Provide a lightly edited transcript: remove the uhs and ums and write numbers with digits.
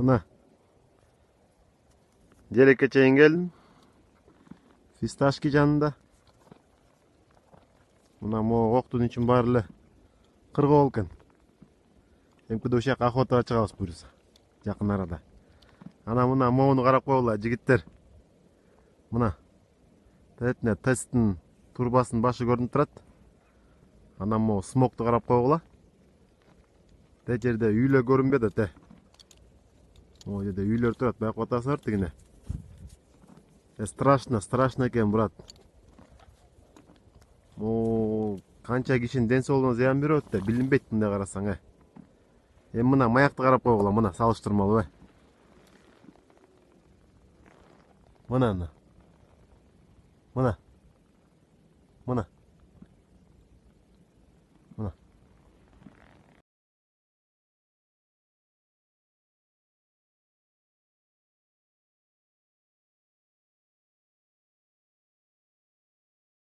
Мына Желекке чейин келдим. Фисташки жанында. Мына могу октун ичин баары эле кыргоо болуп экен. Эмкиде ушул жака охотага чыгабыз буюрса. Жакын арада. Ана мына моону карап койгула жигиттер. Мына тесттин турбасынын башы көрүнүп турат. Анан могу смокту карап койгула. Тээ жерде үйлөр көрүнбөйт эте. Могу жерде үйлөр турат. Байкап атасыңар тигине. Страшно экен, брат. Могу канча кишинин ден соолугуна зыян берип атат, билинбейт мындай карасаң. Эми мына маякты карап койгула, мына салыштырмалуу. Мына. Мына.